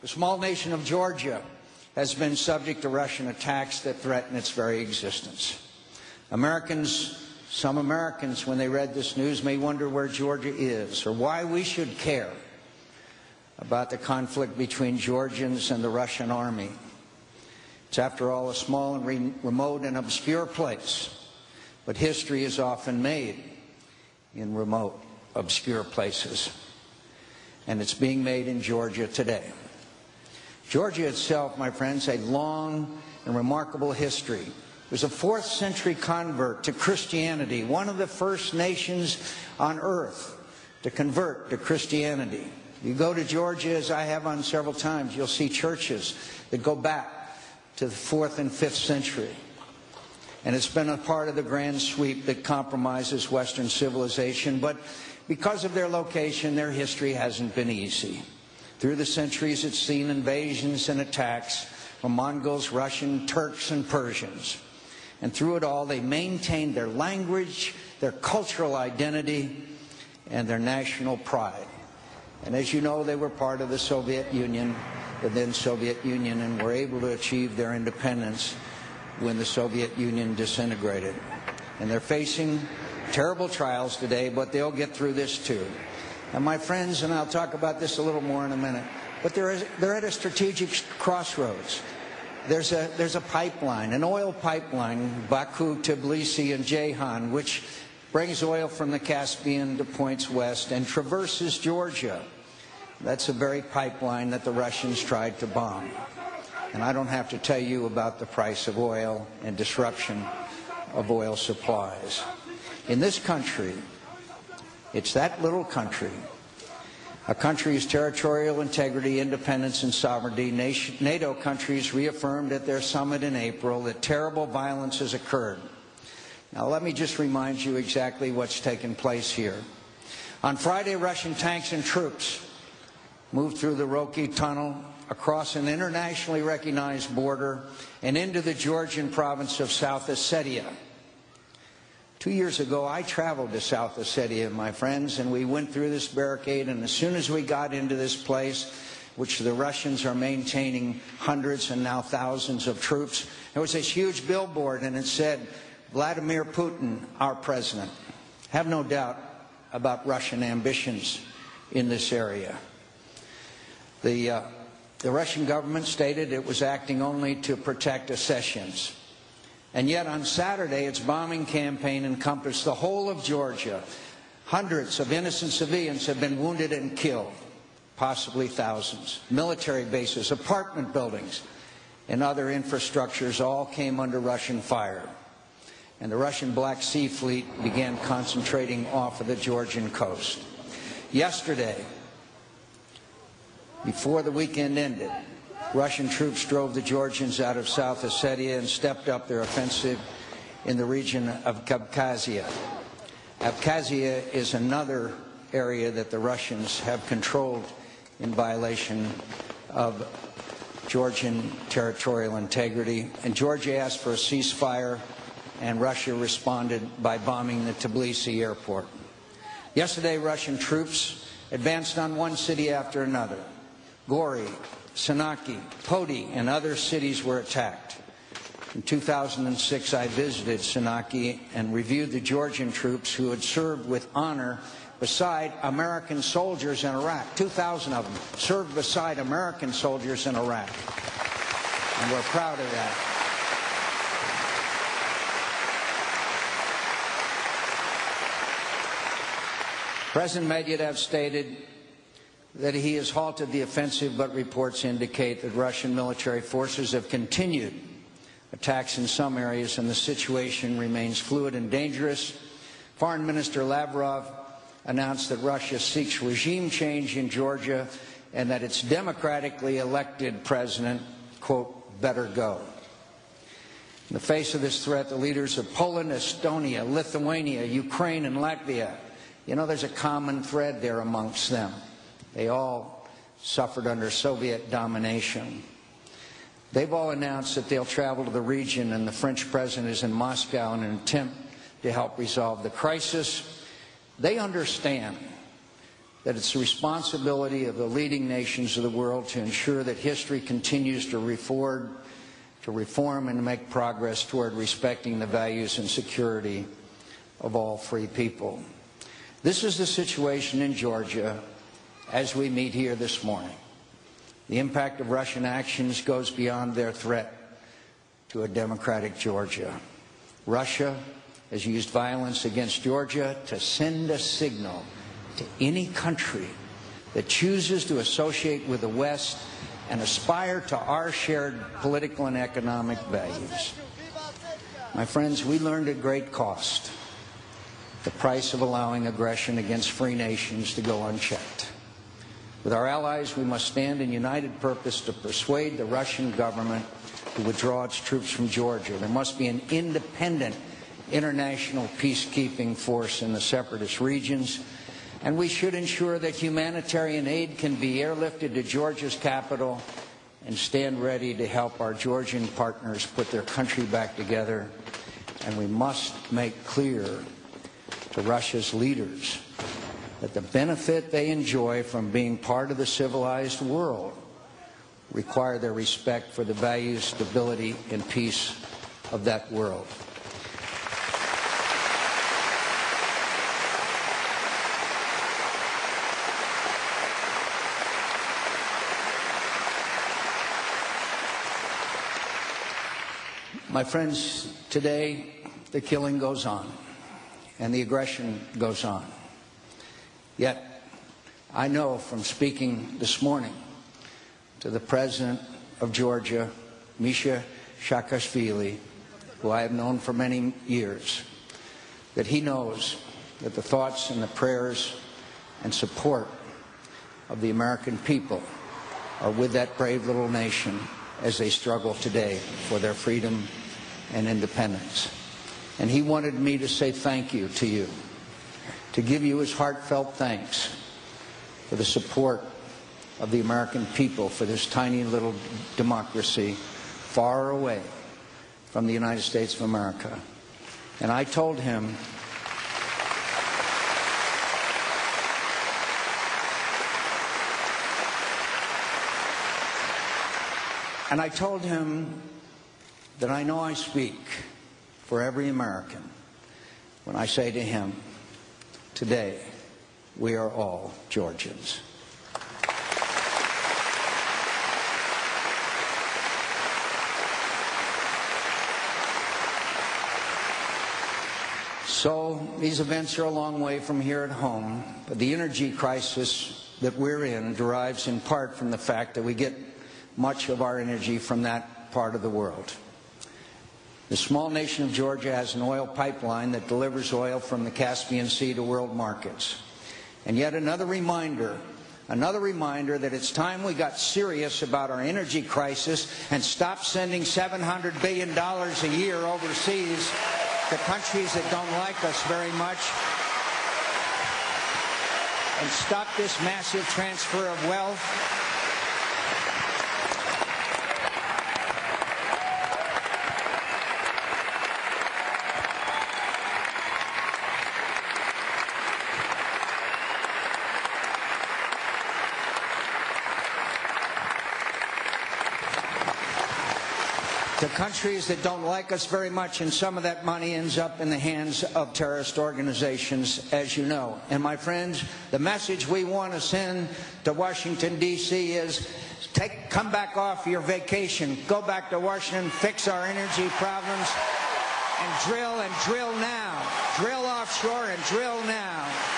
The small nation of Georgia has been subject to Russian attacks that threaten its very existence. Some Americans, when they read this news, may wonder where Georgia is or why we should care about the conflict between Georgians and the Russian army. It's, after all, a small and remote and obscure place, but history is often made in remote, obscure places, and it's being made in Georgia today. Georgia itself, my friends, a long and remarkable history. It was a 4th century convert to Christianity, one of the first nations on earth to convert to Christianity. You go to Georgia, as I have on several times, you'll see churches that go back to the 4th and 5th century. And it's been a part of the grand sweep that compromises Western civilization, but because of their location, their history hasn't been easy. Through the centuries, it's seen invasions and attacks from Mongols, Russian, Turks, and Persians. And through it all, they maintained their language, their cultural identity, and their national pride. And as you know, they were part of the Soviet Union, the then Soviet Union, and were able to achieve their independence when the Soviet Union disintegrated. And they're facing terrible trials today, but they'll get through this too. And my friends, and I'll talk about this a little more in a minute, but they're at a strategic crossroads. There's a pipeline, an oil pipeline, Baku, Tbilisi, and Ceyhan, which brings oil from the Caspian to points west and traverses Georgia. That's the very pipeline that the Russians tried to bomb. And I don't have to tell you about the price of oil and disruption of oil supplies. In this country, it's that little country, a country's territorial integrity, independence, and sovereignty. NATO countries reaffirmed at their summit in April that terrible violence has occurred. Now, let me just remind you exactly what's taken place here. On Friday, Russian tanks and troops moved through the Roki Tunnel, across an internationally recognized border, and into the Georgian province of South Ossetia. 2 years ago, I traveled to South Ossetia, my friends, and we went through this barricade, and as soon as we got into this place, which the Russians are maintaining hundreds and now thousands of troops, there was this huge billboard, and it said, "Vladimir Putin, our president." Have no doubt about Russian ambitions in this area. The Russian government stated it was acting only to protect Ossetians. And yet on Saturday, its bombing campaign encompassed the whole of Georgia. Hundreds of innocent civilians have been wounded and killed, possibly thousands. Military bases, apartment buildings, and other infrastructures all came under Russian fire. And the Russian Black Sea Fleet began concentrating off of the Georgian coast. Yesterday, before the weekend ended, Russian troops drove the Georgians out of South Ossetia and stepped up their offensive in the region of Abkhazia. Abkhazia is another area that the Russians have controlled in violation of Georgian territorial integrity. And Georgia asked for a ceasefire, and Russia responded by bombing the Tbilisi airport. Yesterday, Russian troops advanced on one city after another. Gori, Sanaki, Poti, and other cities were attacked. In 2006, I visited Sanaki and reviewed the Georgian troops who had served with honor beside American soldiers in Iraq. 2,000 of them served beside American soldiers in Iraq. And we're proud of that. President Medvedev stated that he has halted the offensive, but reports indicate that Russian military forces have continued attacks in some areas, and the situation remains fluid and dangerous. Foreign Minister Lavrov announced that Russia seeks regime change in Georgia and that its democratically elected president, quote, better go. In the face of this threat, the leaders of Poland, Estonia, Lithuania, Ukraine, and Latvia, you know, there's a common thread there amongst them. They all suffered under Soviet domination. They've all announced that they'll travel to the region, and the French president is in Moscow in an attempt to help resolve the crisis. They understand that it's the responsibility of the leading nations of the world to ensure that history continues to reform and to make progress toward respecting the values and security of all free people. This is the situation in Georgia as we meet here this morning. The impact of Russian actions goes beyond their threat to a democratic Georgia. Russia has used violence against Georgia to send a signal to any country that chooses to associate with the West and aspire to our shared political and economic values. My friends, we learned at great cost the price of allowing aggression against free nations to go unchecked. With our allies, we must stand in united purpose to persuade the Russian government to withdraw its troops from Georgia. There must be an independent international peacekeeping force in the separatist regions, and we should ensure that humanitarian aid can be airlifted to Georgia's capital and stand ready to help our Georgian partners put their country back together. And we must make clear to Russia's leaders that the benefit they enjoy from being part of the civilized world require their respect for the values, stability, and peace of that world. My friends, today the killing goes on and the aggression goes on. Yet, I know from speaking this morning to the President of Georgia, Misha Saakashvili, who I have known for many years, that he knows that the thoughts and the prayers and support of the American people are with that brave little nation as they struggle today for their freedom and independence. And he wanted me to say thank you to you, to give you his heartfelt thanks for the support of the American people for this tiny little democracy far away from the United States of America. And I told him that I know I speak for every American when I say to him, today we are all Georgians. So these events are a long way from here at home, but the energy crisis that we're in derives in part from the fact that we get much of our energy from that part of the world. The small nation of Georgia has an oil pipeline that delivers oil from the Caspian Sea to world markets. And yet another reminder that it's time we got serious about our energy crisis and stopped sending $700 billion a year overseas to countries that don't like us very much, and stop this massive transfer of wealth. To countries that don't like us very much, and some of that money ends up in the hands of terrorist organizations, as you know. And my friends, the message we want to send to Washington, D.C. is come back off your vacation, go back to Washington, fix our energy problems, and drill now. Drill offshore and drill now.